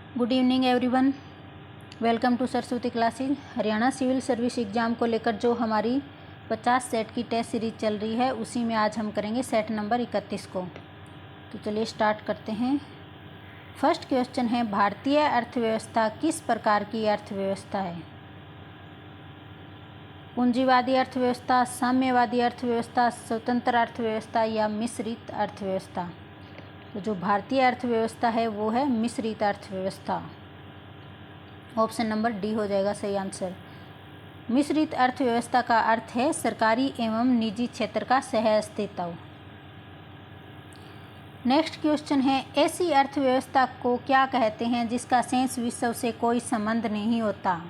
Good evening everyone, welcome to Saraswati classes. Haryana civil service exam को लेकर जो हमारी 50 सेट की टेस्ट सीरीज चल रही है उसी में आज हम करेंगे सेट नंबर 31 को। तो चलिए स्टार्ट करते हैं। फर्स्ट क्वेश्चन है, भारतीय अर्थव्यवस्था किस प्रकार की अर्थव्यवस्था है? पूंजीवादी अर्थव्यवस्था, साम्यवादी अर्थव्यवस्था, स्वतंत्र अर्थव्यवस्था या मिश्रित अर्थव्यवस्था? तो जो भारतीय अर्थव्यवस्था है वो है मिश्रित अर्थव्यवस्था। ऑप्शन नंबर डी हो जाएगा सही आंसर। मिश्रित अर्थव्यवस्था का अर्थ है सरकारी एवं निजी क्षेत्र का सह अस्तित्व। नेक्स्ट क्वेश्चन है, ऐसी अर्थव्यवस्था को क्या कहते हैं जिसका शेष विश्व से कोई संबंध नहीं होता?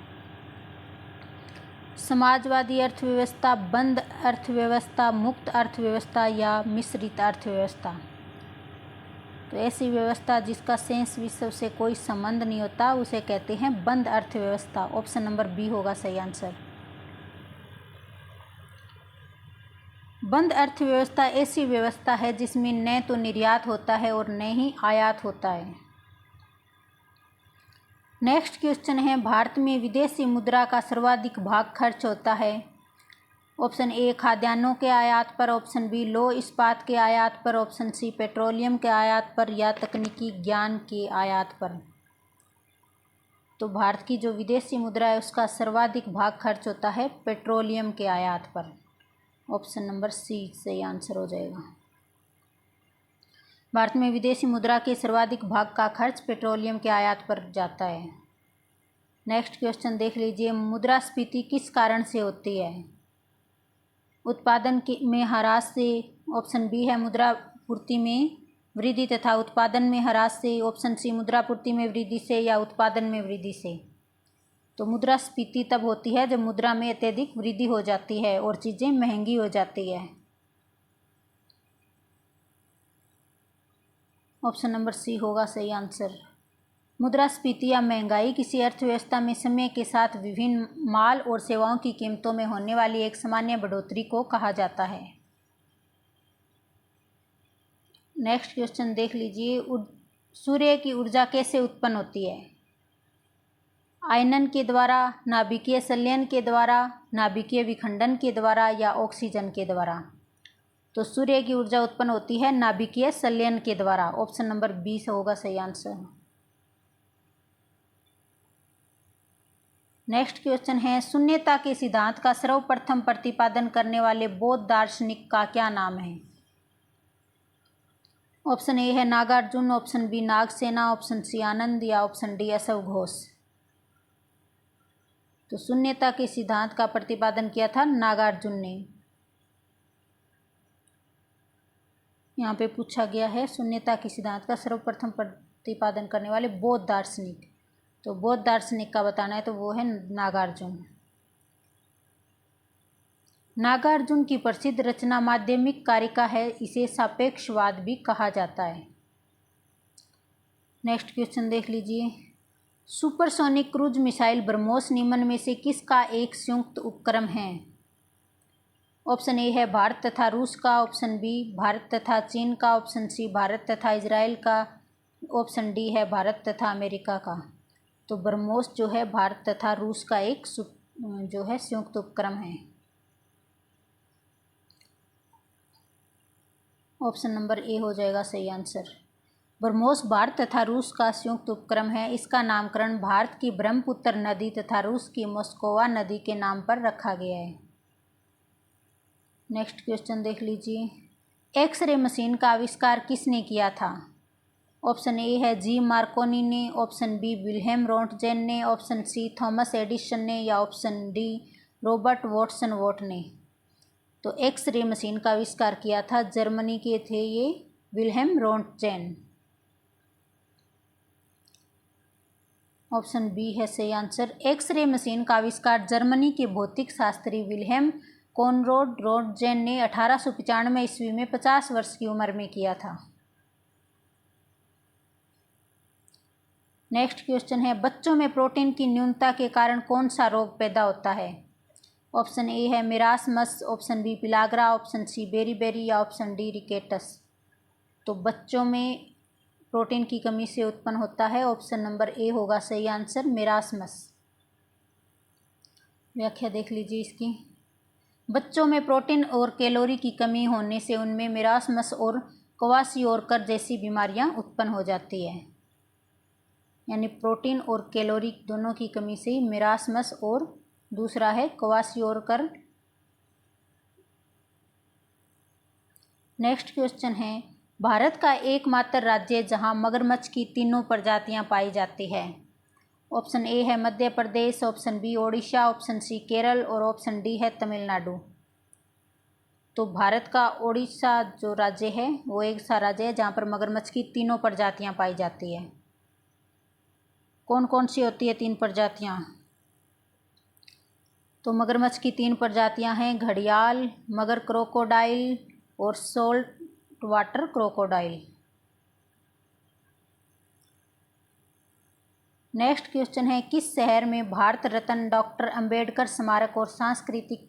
समाजवादी अर्थव्यवस्था, बंद अर्थव्यवस्था, मुक्त अर्थव्यवस्था या मिश्रित अर्थव्यवस्था? तो ऐसी व्यवस्था जिसका शेष विश्व से कोई संबंध नहीं होता उसे कहते हैं बंद अर्थव्यवस्था। ऑप्शन नंबर बी होगा सही आंसर। बंद अर्थव्यवस्था ऐसी व्यवस्था है जिसमें न तो निर्यात होता है और न ही आयात होता है। नेक्स्ट क्वेश्चन है, भारत में विदेशी मुद्रा का सर्वाधिक भाग खर्च होता है? ऑप्शन ए खाद्यान्नों के आयात पर, ऑप्शन बी लौह इस्पात के आयात पर, ऑप्शन सी पेट्रोलियम के आयात पर या तकनीकी ज्ञान के आयात पर? तो भारत की जो विदेशी मुद्रा है उसका सर्वाधिक भाग खर्च होता है पेट्रोलियम के आयात पर। ऑप्शन नंबर सी सही आंसर हो जाएगा। भारत में विदेशी मुद्रा के सर्वाधिक भाग का खर्च पेट्रोलियम के आयात पर जाता है। नेक्स्ट क्वेश्चन देख लीजिए, मुद्रास्फीति किस कारण से होती है? उत्पादन में ह्रास से, ऑप्शन बी है मुद्रा पूर्ति में वृद्धि तथा उत्पादन में ह्रास से, ऑप्शन सी मुद्रा पूर्ति में वृद्धि से या उत्पादन में वृद्धि से? तो मुद्रास्फीति तब होती है जब मुद्रा में अत्यधिक वृद्धि हो जाती है और चीज़ें महंगी हो जाती है। ऑप्शन नंबर सी होगा सही आंसर। मुद्रास्फीति या महंगाई किसी अर्थव्यवस्था में समय के साथ विभिन्न माल और सेवाओं की कीमतों में होने वाली एक सामान्य बढ़ोतरी को कहा जाता है। नेक्स्ट क्वेश्चन देख लीजिए, सूर्य की ऊर्जा कैसे उत्पन्न होती है? आयनन के द्वारा, नाभिकीय संलयन के द्वारा, नाभिकीय विखंडन के द्वारा या ऑक्सीजन के द्वारा? तो सूर्य की ऊर्जा उत्पन्न होती है नाभिकीय संलयन के द्वारा। ऑप्शन नंबर बी से होगा सही आंसर। नेक्स्ट क्वेश्चन है, शून्यता के सिद्धांत का सर्वप्रथम प्रतिपादन करने वाले बौद्ध दार्शनिक का क्या नाम है? ऑप्शन ए है Nagarjuna, option B Nagasena, option C Anand या ऑप्शन डी असव घोष? तो शून्यता के सिद्धांत का प्रतिपादन किया था नागार्जुन ने। यहाँ पे पूछा गया है शून्यता के सिद्धांत का सर्वप्रथम प्रतिपादन करने वाले बौद्ध दार्शनिक। तो बौद्ध दार्शनिक का बताना है तो वो है नागार्जुन। नागार्जुन की प्रसिद्ध रचना माध्यमिक कारिका है, इसे सापेक्षवाद भी कहा जाता है। नेक्स्ट क्वेश्चन देख लीजिए, सुपरसोनिक क्रूज मिसाइल ब्रह्मोस निम्न में से किसका एक संयुक्त उपक्रम है? ऑप्शन ए है भारत तथा रूस का, ऑप्शन बी भारत तथा चीन का, ऑप्शन सी भारत तथा इजराइल का, ऑप्शन डी है भारत तथा अमेरिका का। तो ब्रह्मोस जो है भारत तथा रूस का एक जो है संयुक्त उपक्रम है। ऑप्शन नंबर ए हो जाएगा सही आंसर। ब्रह्मोस भारत तथा रूस का संयुक्त उपक्रम है। इसका नामकरण भारत की ब्रह्मपुत्र नदी तथा रूस की मोस्कोवा नदी के नाम पर रखा गया है। नेक्स्ट क्वेश्चन देख लीजिए, एक्सरे मशीन का आविष्कार किसने किया था? ऑप्शन ए है जी मार्कोनी ने, ऑप्शन बी विल्हेम रोंटगेन ने, ऑप्शन सी थॉमस एडिसन ने या option D Robert Watson what ने? तो एक्सरे मशीन का आविष्कार किया था जर्मनी के थे ये विल्हेम रोंटगेन। ऑप्शन बी है सही आंसर। एक्सरे मशीन का आविष्कार जर्मनी के भौतिक शास्त्री विल्हेम कॉनराड रोंटगेन ने 1895 ईस्वी में 50 वर्ष की उम्र में किया था। नेक्स्ट क्वेश्चन है, बच्चों में प्रोटीन की न्यूनता के कारण कौन सा रोग पैदा होता है? ऑप्शन ए है marasmus, option B pellagra, option C beriberi या ऑप्शन डी रिकेटस? तो बच्चों में प्रोटीन की कमी से उत्पन्न होता है? ऑप्शन नंबर ए होगा सही आंसर, मेरास्मस। व्याख्या देख लीजिए इसकी। बच्चों में प्रोटीन और कैलोरी की कमी होने से उनमें मेरास्मस और क्वाशियोरकर जैसी बीमारियां उत्पन्न हो जाती है। यानी प्रोटीन और कैलोरी दोनों की कमी से ही मेरास्मस और दूसरा है क्वाशियोरकर। नेक्स्ट क्वेश्चन है, भारत का एकमात्र राज्य जहां मगरमच्छ की तीनों प्रजातियां पाई जाती है? ऑप्शन ए है Madhya Pradesh, option B Odisha, option C Kerala और ऑप्शन डी है तमिलनाडु। तो भारत का ओडिशा जो राज्य है वो एक सा राज्य है जहाँ पर मगरमच्छ की तीनों प्रजातियाँ पाई जाती है। कौन कौन सी होती है तीन प्रजातियाँ? तो मगरमच्छ की तीन प्रजातियाँ हैं घड़ियाल, मगर क्रोकोडाइल और salt water crocodile. Next question है, किस शहर में भारत रत्न डॉक्टर अंबेडकर स्मारक और सांस्कृतिक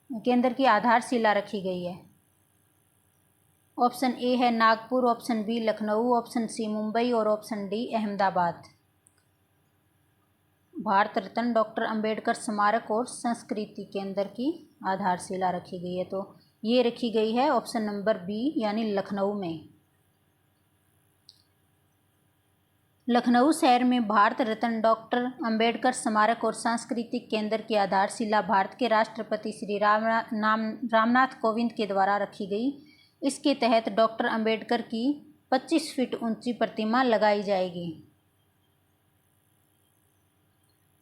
केंद्र की आधारशिला रखी गई है? ऑप्शन ए है Nagpur, option B Lucknow, option C Mumbai और option D Ahmedabad. Bharat Ratna doctor Ambedkar स्मारक और संस्कृति केंद्र की आधारशिला रखी गई है, तो ये रखी गई है ऑप्शन नंबर बी यानी लखनऊ में। लखनऊ शहर में भारत रत्न डॉक्टर अंबेडकर स्मारक और सांस्कृतिक केंद्र की आधारशिला भारत के राष्ट्रपति श्री रामनाथ कोविंद के द्वारा रखी गई। इसके तहत डॉक्टर अंबेडकर की 25 फीट ऊंची प्रतिमा लगाई जाएगी।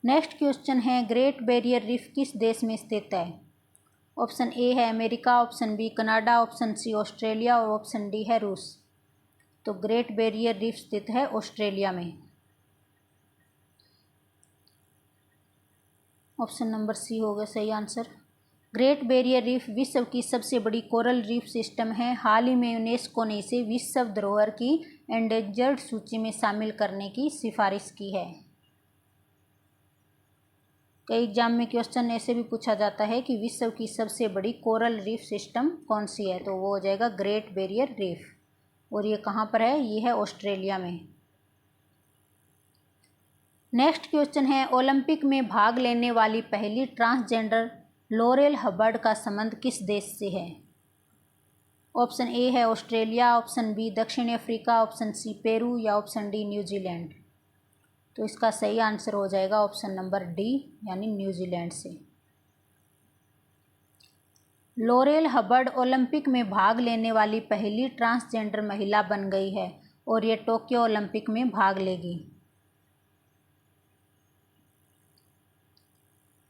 नेक्स्ट क्वेश्चन है, ग्रेट बैरियर रीफ किस देश में स्थित है? ऑप्शन ए है America, option B Canada, option C Australia और ऑप्शन डी है रूस। तो ग्रेट बैरियर रीफ स्थित है ऑस्ट्रेलिया में। ऑप्शन नंबर सी होगा सही आंसर। ग्रेट बैरियर रीफ विश्व की सबसे बड़ी कोरल रीफ सिस्टम है। हाल ही में यूनेस्को ने इसे विश्व धरोहर की एंडेंजर्ड सूची में शामिल करने की सिफारिश की है। कई एग्जाम में क्वेश्चन ऐसे भी पूछा जाता है कि विश्व की सबसे बड़ी कोरल रीफ सिस्टम कौन सी है, तो वो हो जाएगा ग्रेट बैरियर रीफ। और ये कहाँ पर है? ये है ऑस्ट्रेलिया में। नेक्स्ट क्वेश्चन है, ओलंपिक में भाग लेने वाली पहली ट्रांसजेंडर लॉरेल हबर्ड का संबंध किस देश से है? ऑप्शन ए है ऑस्ट्रेलिया, ऑप्शन बी दक्षिण अफ्रीका, ऑप्शन सी पेरू या ऑप्शन डी न्यूजीलैंड। तो इसका सही आंसर हो जाएगा ऑप्शन नंबर डी यानी न्यूजीलैंड से। लॉरेल हबर्ड ओलंपिक में भाग लेने वाली पहली ट्रांसजेंडर महिला बन गई है और ये टोक्यो ओलंपिक में भाग लेगी।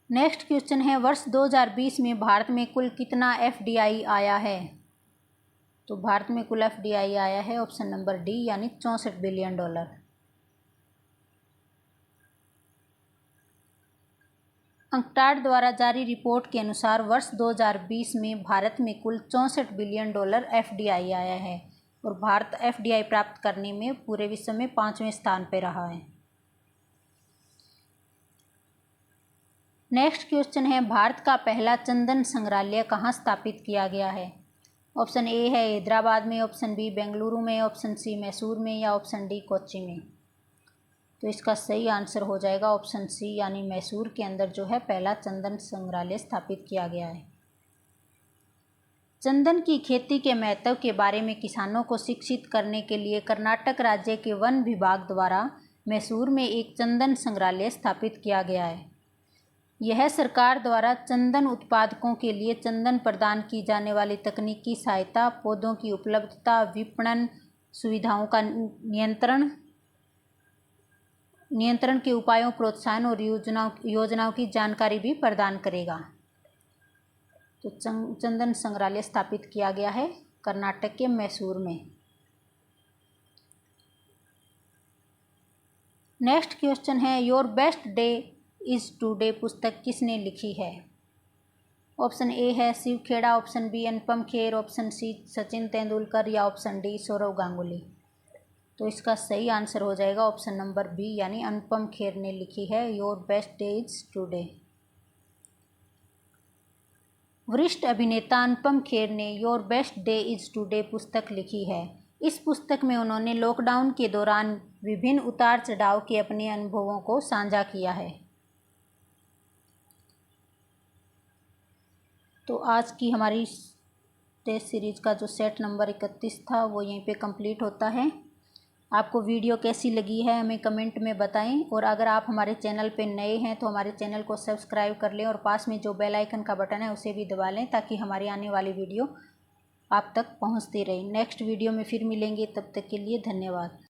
नेक्स्ट क्वेश्चन है, वर्ष 2020 में भारत में कुल कितना एफडीआई आया है? तो भारत में कुल एफडीआई आया है ऑप्शन नंबर डी यानी $64 बिलियन। अंकटाड द्वारा जारी रिपोर्ट के अनुसार वर्ष 2020 में भारत में कुल $64 बिलियन एफडीआई आया है और भारत एफडीआई प्राप्त करने में पूरे विश्व में 5वें स्थान पर रहा है। नेक्स्ट क्वेश्चन है, भारत का पहला चंदन संग्रहालय कहाँ स्थापित किया गया है? ऑप्शन ए है हैदराबाद में, ऑप्शन बी बेंगलुरु में, ऑप्शन सी मैसूर में या ऑप्शन डी कोच्चि में। तो इसका सही आंसर हो जाएगा ऑप्शन सी यानी मैसूर के अंदर जो है पहला चंदन संग्रहालय स्थापित किया गया है। चंदन की खेती के महत्व के बारे में किसानों को शिक्षित करने के लिए कर्नाटक राज्य के वन विभाग द्वारा मैसूर में एक चंदन संग्रहालय स्थापित किया गया है। यह सरकार द्वारा चंदन उत्पादकों के लिए चंदन प्रदान की जाने वाली तकनीकी सहायता, पौधों की उपलब्धता, विपणन सुविधाओं का नियंत्रण के उपायों, प्रोत्साहन और योजनाओं की जानकारी भी प्रदान करेगा। तो चंदन संग्रहालय स्थापित किया गया है कर्नाटक के मैसूर में। नेक्स्ट क्वेश्चन है, your best day is today पुस्तक किसने लिखी है? ऑप्शन ए है Shiv Kheda, option B Anupam Kher, option C Sachin Tendulkar या ऑप्शन डी सौरव गांगुली। तो इसका सही आंसर हो जाएगा ऑप्शन नंबर बी यानी अनुपम खेर ने लिखी है your best day is today. वरिष्ठ अभिनेता अनुपम खेर ने your best day is today पुस्तक लिखी है। इस पुस्तक में उन्होंने लॉकडाउन के दौरान विभिन्न उतार चढ़ाव के अपने अनुभवों को साझा किया है। तो आज की हमारी टेस्ट सीरीज़ का जो सेट नंबर 31 था वो यहीं पे कंप्लीट होता है। आपको वीडियो कैसी लगी है हमें कमेंट में बताएं, और अगर आप हमारे चैनल पे नए हैं तो हमारे चैनल को सब्सक्राइब कर लें और पास में जो बेल आइकन का बटन है उसे भी दबा लें, ताकि हमारी आने वाली वीडियो आप तक पहुंचती रहे। नेक्स्ट वीडियो में फिर मिलेंगे, तब तक के लिए धन्यवाद।